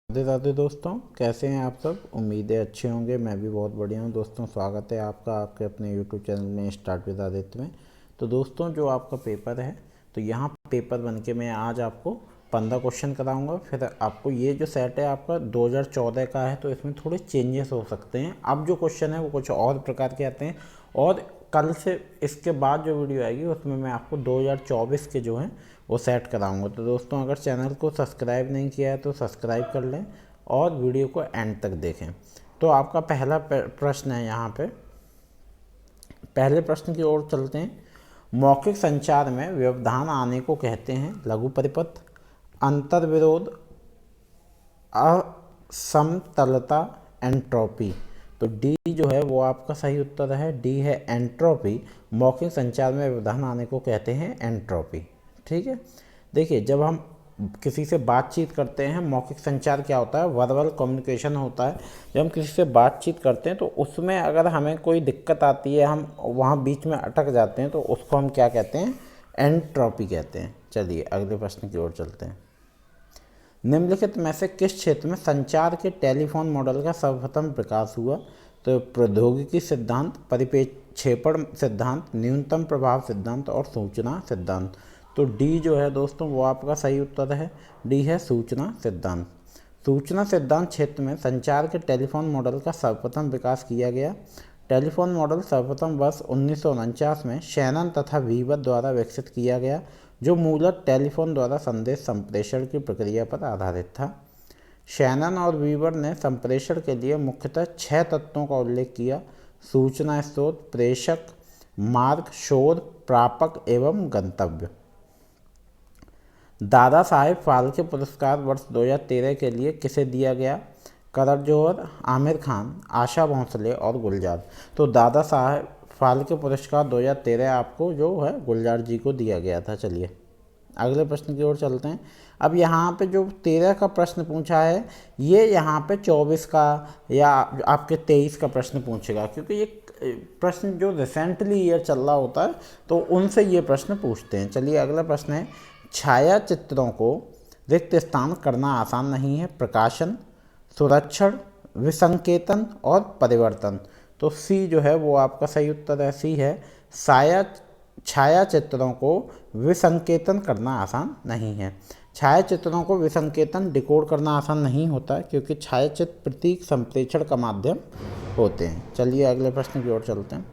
राधे राधे दोस्तों, कैसे हैं आप सब। उम्मीद है अच्छे होंगे। मैं भी बहुत बढ़िया हूं। दोस्तों, स्वागत है आपका आपके अपने यूट्यूब चैनल में स्टार्ट विद आदित्य में। तो दोस्तों, जो आपका पेपर है, तो यहाँ पेपर बन के मैं आज आपको 15 क्वेश्चन कराऊंगा। फिर आपको ये जो सेट है आपका 2014 का है, तो इसमें थोड़े चेंजेस हो सकते हैं। अब जो क्वेश्चन है वो कुछ और प्रकार के आते हैं, और कल से इसके बाद जो वीडियो आएगी उसमें मैं आपको 2024 के जो हैं वो सेट कराऊंगा। तो दोस्तों, अगर चैनल को सब्सक्राइब नहीं किया है तो सब्सक्राइब कर लें और वीडियो को एंड तक देखें। तो आपका पहला प्रश्न है यहाँ पे। पहले प्रश्न की ओर चलते हैं। मौखिक संचार में व्यवधान आने को कहते हैं लघु परिपथ, अंतर्विरोध, असमतलता, एंट्रोपी। तो डी जो है वो आपका सही उत्तर है। डी है एंट्रोपी। मौखिक संचार में व्यवधान आने को कहते हैं एंट्रोपी। ठीक है। देखिए, जब हम किसी से बातचीत करते हैं, मौखिक संचार क्या होता है, वर्बल कम्युनिकेशन होता है। जब हम किसी से बातचीत करते हैं तो उसमें अगर हमें कोई दिक्कत आती है, हम वहाँ बीच में अटक जाते हैं, तो उसको हम क्या कहते हैं, एंट्रोपी कहते हैं। चलिए अगले प्रश्न की ओर चलते हैं। निम्नलिखित में से किस क्षेत्र में संचार के टेलीफोन मॉडल का सर्वप्रथम विकास हुआ। तो प्रौद्योगिकी सिद्धांत, परिप्रेक्षेपण सिद्धांत, न्यूनतम प्रभाव सिद्धांत और सूचना सिद्धांत। तो डी जो है दोस्तों वो आपका सही उत्तर है। डी है सूचना सिद्धांत। सूचना सिद्धांत क्षेत्र में संचार के टेलीफोन मॉडल का सर्वप्रथम विकास किया गया। टेलीफोन मॉडल सर्वप्रथम वर्ष 1949 में शैनन तथा वीवर द्वारा विकसित किया गया, जो मूलतः टेलीफोन द्वारा संदेश संप्रेषण की प्रक्रिया पर आधारित था। शैनन और वीवर ने संप्रेषण के लिए मुख्यतः 6 तत्वों का उल्लेख किया: सूचना स्रोत, प्रेषक, मार्ग, शोध, प्रापक एवं गंतव्य। दादा साहेब फाल्के पुरस्कार वर्ष 2013 के लिए किसे दिया गया। करण जौहर, आमिर खान, आशा भोंसले और गुलजार। तो दादा साहेब फाल्के पुरस्कार 2013 आपको जो है गुलजार जी को दिया गया था। चलिए अगले प्रश्न की ओर चलते हैं। अब यहाँ पे जो 13 का प्रश्न पूछा है, ये यहाँ पे 24 का या आपके 23 का प्रश्न पूछेगा, क्योंकि ये प्रश्न जो रिसेंटली ईयर चल रहा होता है तो उनसे ये प्रश्न पूछते हैं। चलिए अगला प्रश्न है। छायाचित्रों को रिक्त स्थान करना आसान नहीं है। प्रकाशन, सुरक्षण, विसंकेतन और परिवर्तन। तो सी जो है वो आपका सही उत्तर है। सी है, छायाचित्रों को विसंकेतन करना आसान नहीं है। छायाचित्रों को विसंकेतन डिकोड करना आसान नहीं होता, क्योंकि छायाचित्र प्रतीक संप्रेषण का माध्यम होते हैं। चलिए अगले प्रश्न की ओर चलते हैं।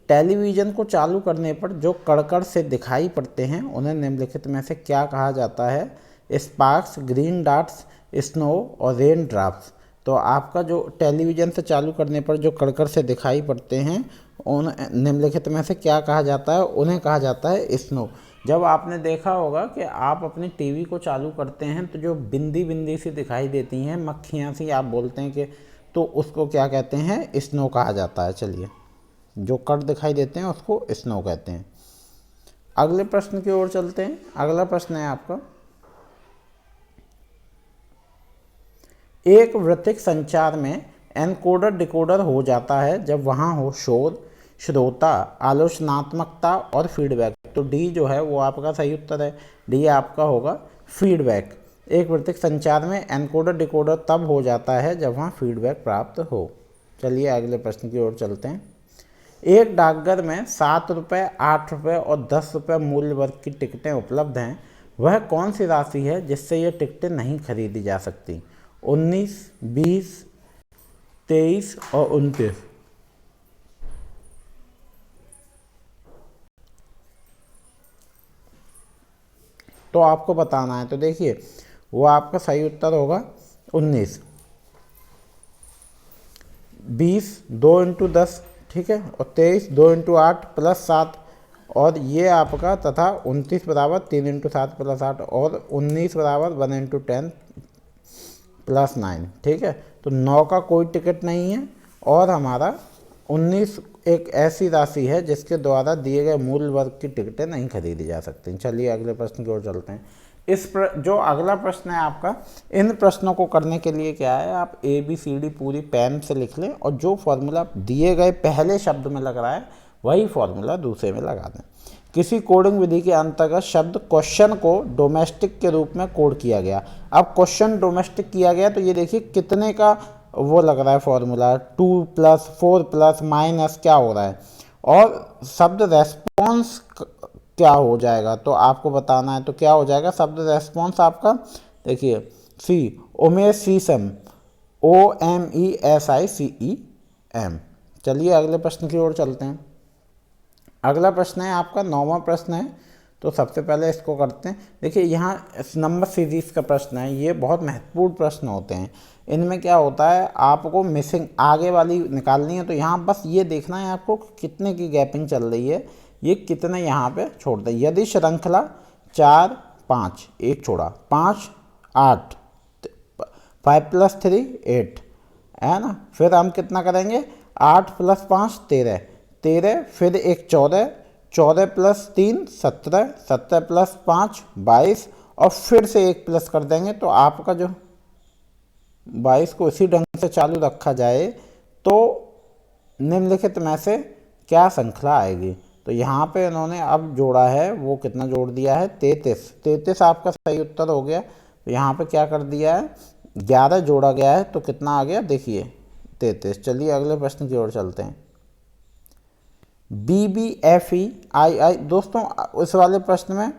टेलीविज़न को चालू करने पर जो कड़कड़ से दिखाई पड़ते हैं उन्हें निम्नलिखित में से क्या कहा जाता है। स्पार्क्स, ग्रीन डॉट्स, स्नो और रेन ड्रॉप्स। तो आपका जो टेलीविज़न से चालू करने पर जो कड़कड़ से दिखाई पड़ते हैं उन निम्नलिखित में से क्या कहा जाता है। उन्हें कहा जाता है स्नो। जब आपने देखा होगा कि आप अपनी टीवी को चालू करते हैं तो जो बिंदी बिंदी सी दिखाई देती हैं, मक्खियाँ सी आप बोलते हैं कि, तो उसको क्या कहते हैं, स्नो कहा जाता है। चलिए, जो कट दिखाई देते हैं उसको स्नो कहते हैं। अगले प्रश्न की ओर चलते हैं। अगला प्रश्न है आपका। एक वृत्तिक संचार में एनकोडर डिकोडर हो जाता है जब वहाँ हो शोध, श्रोता, आलोचनात्मकता और फीडबैक। तो डी जो है वो आपका सही उत्तर है। डी आपका होगा फीडबैक। एक वृत्तिक संचार में एनकोडर डिकोडर तब हो जाता है जब वहाँ फीडबैक प्राप्त हो। चलिए अगले प्रश्न की ओर चलते हैं। एक डाकघर में 7 रुपये, 8 रुपये और 10 रुपये मूल्य वर्ग की टिकटें उपलब्ध हैं। वह कौन सी राशि है जिससे ये टिकटें नहीं खरीदी जा सकती। 19, 20, 23 और 29। तो आपको बताना है। तो देखिए, वो आपका सही उत्तर होगा 19। 20 2 इंटू 10, ठीक है, और 23 2 इंटू 8 प्लस 7, और ये आपका तथा 29 बराबर 3 इंटू 7 प्लस 8, और 19 बराबर 1 इंटू 10 प्लस 9। ठीक है, तो 9 का कोई टिकट नहीं है, और हमारा 19 एक ऐसी राशि है जिसके द्वारा दिए गए मूल्य वर्ग की टिकटें नहीं खरीदी जा सकती। चलिए अगले प्रश्न की ओर चलते हैं। जो अगला प्रश्न है आपका, इन प्रश्नों को करने के लिए क्या है, आप ABCD पूरी पेन से लिख लें, और जो फॉर्मूला दिए गए पहले शब्द में लग रहा है वही फॉर्मूला दूसरे में लगा दें। किसी कोडिंग विधि के अंतर्गत शब्द क्वेश्चन को डोमेस्टिक के रूप में कोड किया गया। अब क्वेश्चन डोमेस्टिक किया गया तो ये देखिए कितने का वो लग रहा है फॉर्मूला, 2 प्लस 4 प्लस माइनस क्या हो रहा है, और शब्द रेस्पॉन्स क्या हो जाएगा तो आपको बताना है। तो क्या हो जाएगा शब्द रेस्पॉन्स आपका, देखिए सी उमेश शीशम, OMESICEM। चलिए अगले प्रश्न की ओर चलते हैं। अगला प्रश्न है आपका 9वां प्रश्न है, तो सबसे पहले इसको करते हैं। देखिए यहाँ नंबर सीरीज का प्रश्न है, ये बहुत महत्वपूर्ण प्रश्न होते हैं। इनमें क्या होता है, आपको मिसिंग आगे वाली निकालनी है, तो यहाँ बस ये देखना है आपको कितने की गैपिंग चल रही है, ये कितने यहाँ पे छोड़ दें। यदि श्रृंखला 4 5 एक छोड़ा, 5 8, 5 + 3 8 है ना, फिर हम कितना करेंगे 8 + 5 13, 13 फिर एक 14, 14 + 3 17, 17 + 5 22 और फिर से एक प्लस कर देंगे। तो आपका जो 22 को इसी ढंग से चालू रखा जाए तो निम्नलिखित में से क्या श्रृंखला आएगी। तो यहाँ पे इन्होंने अब जोड़ा है, वो कितना जोड़ दिया है 33, 33 आपका सही उत्तर हो गया। तो यहाँ पे क्या कर दिया है 11 जोड़ा गया है, तो कितना आ गया देखिए 33। चलिए अगले प्रश्न की ओर चलते हैं। BBFEII, दोस्तों उस वाले प्रश्न में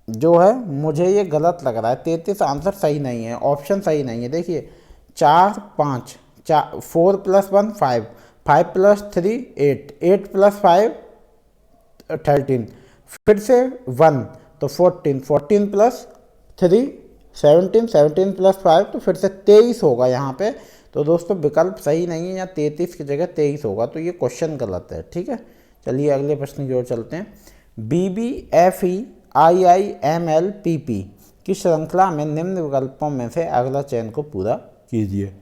जो है मुझे ये गलत लग रहा है, 33 आंसर सही नहीं है, ऑप्शन सही नहीं है। देखिए 4 5 4 + 1 5, 5 + 3 8, 8 + 5 13, फिर से 1 तो 14, 14 + 3 17, 17 + 5 तो फिर से 23 होगा यहाँ पे। तो दोस्तों विकल्प सही नहीं है, या 33 की जगह 23 होगा, तो ये क्वेश्चन गलत है। ठीक है, चलिए अगले प्रश्न की ओर चलते हैं। BBFEIIMLPP की श्रृंखला में निम्न विकल्पों में से अगला चयन को पूरा कीजिए।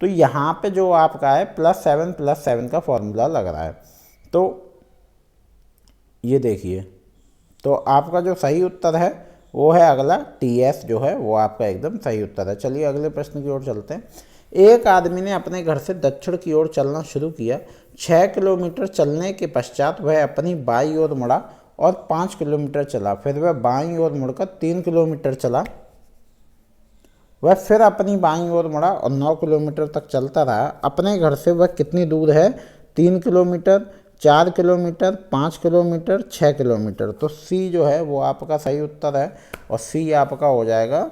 तो यहाँ पे जो आपका है +7 का फॉर्मूला लग रहा है, तो ये देखिए, तो आपका जो सही उत्तर है वो है अगला TS जो है वो आपका एकदम सही उत्तर है। चलिए अगले प्रश्न की ओर चलते हैं। एक आदमी ने अपने घर से दक्षिण की ओर चलना शुरू किया। 6 किलोमीटर चलने के पश्चात वह अपनी बाईं ओर मुड़ा और 5 किलोमीटर चला। फिर वह बाईं ओर मुड़कर 3 किलोमीटर चला। वह फिर अपनी बाईं ओर मुड़ा और 9 किलोमीटर तक चलता रहा। अपने घर से वह कितनी दूर है, 3 किलोमीटर, 4 किलोमीटर, 5 किलोमीटर, 6 किलोमीटर। तो सी जो है वो आपका सही उत्तर है, और सी आपका हो जाएगा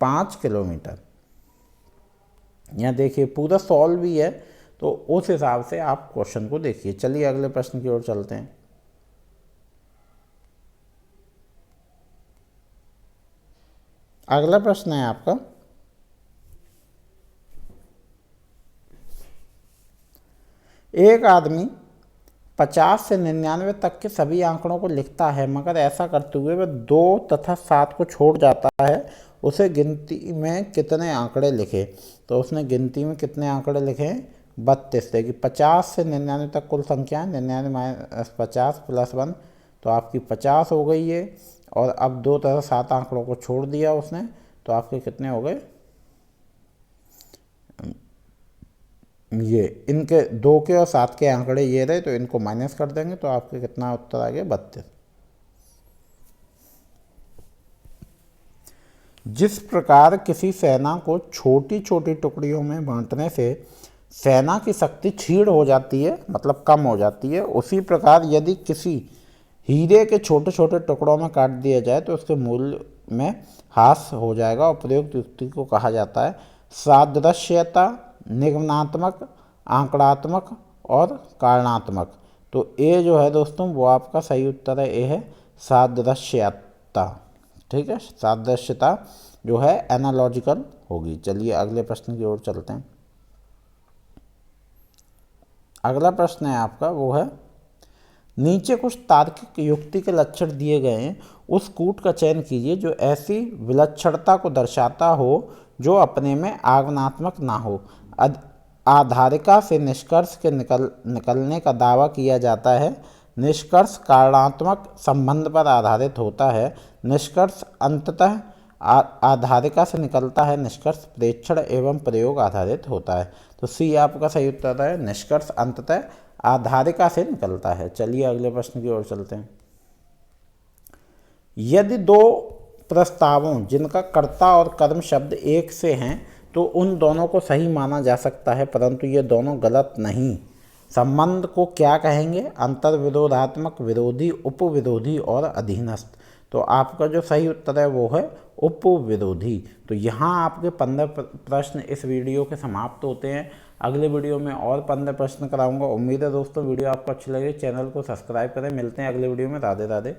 5 किलोमीटर। यहाँ देखिए पूरा सॉल्व भी है, तो उस हिसाब से आप क्वेश्चन को देखिए। चलिए अगले प्रश्न की ओर चलते हैं। अगला प्रश्न है आपका, एक आदमी 50 से 99 तक के सभी आंकड़ों को लिखता है, मगर ऐसा करते हुए वह 2 तथा 7 को छोड़ जाता है। उसे गिनती में कितने आंकड़े लिखे। तो उसने गिनती में कितने आंकड़े लिखे, 32। देखिए 50 से 99 तक कुल संख्या है, 99 - 50 + 1, तो आपकी 50 हो गई है। और अब 2 तथा 7 आंकड़ों को छोड़ दिया उसने, तो आपके कितने हो गए, ये इनके 2 के और 7 के आंकड़े ये रहे, तो इनको माइनस कर देंगे, तो आपके कितना उत्तर आ गया 32। जिस प्रकार किसी सेना को छोटी छोटी टुकड़ियों में बांटने से सेना की शक्ति क्षीण हो जाती है, मतलब कम हो जाती है, उसी प्रकार यदि किसी हीरे के छोटे छोटे टुकड़ों में काट दिया जाए तो उसके मूल्य में ह्रास हो जाएगा। उपरोक्त युक्ति को कहा जाता है सादृश्यता, निगमनात्मक, आंकड़ात्मक और कारणात्मक। तो ए जो है दोस्तों वो आपका सही उत्तर है, ए है सादृश्यता। ठीक है, सादृश्यता जो है एनालॉजिकल होगी। चलिए अगले प्रश्न की ओर चलते हैं। अगला प्रश्न है आपका, वो है नीचे कुछ तार्किक युक्ति के लक्षण दिए गए हैं, उस कूट का चयन कीजिए जो ऐसी विलक्षणता को दर्शाता हो जो अपने में आगमनात्मक ना हो। आधारिका से निष्कर्ष के निकलने का दावा किया जाता है। निष्कर्ष कारणात्मक संबंध पर आधारित होता है। निष्कर्ष अंततः आधारिका से निकलता है निष्कर्ष प्रेक्षण एवं प्रयोग आधारित होता है। तो सी आपका सही उत्तर है, निष्कर्ष अंततः आधारिका से निकलता है। चलिए अगले प्रश्न की ओर चलते हैं। यदि दो प्रस्तावों जिनका कर्ता और कर्म शब्द एक से हैं तो उन दोनों को सही माना जा सकता है, परंतु ये दोनों गलत नहीं। संबंध को क्या कहेंगे? अंतर्विरोधात्मक, विरोधी, उपविरोधी और अधीनस्थ। तो आपका जो सही उत्तर है वो है उपविरोधी। तो यहाँ आपके 15 प्रश्न इस वीडियो के समाप्त होते हैं। अगले वीडियो में और 15 प्रश्न कराऊंगा। उम्मीद है दोस्तों वीडियो आपको अच्छी लगे। चैनल को सब्सक्राइब करें। मिलते हैं अगले वीडियो में। राधे राधे।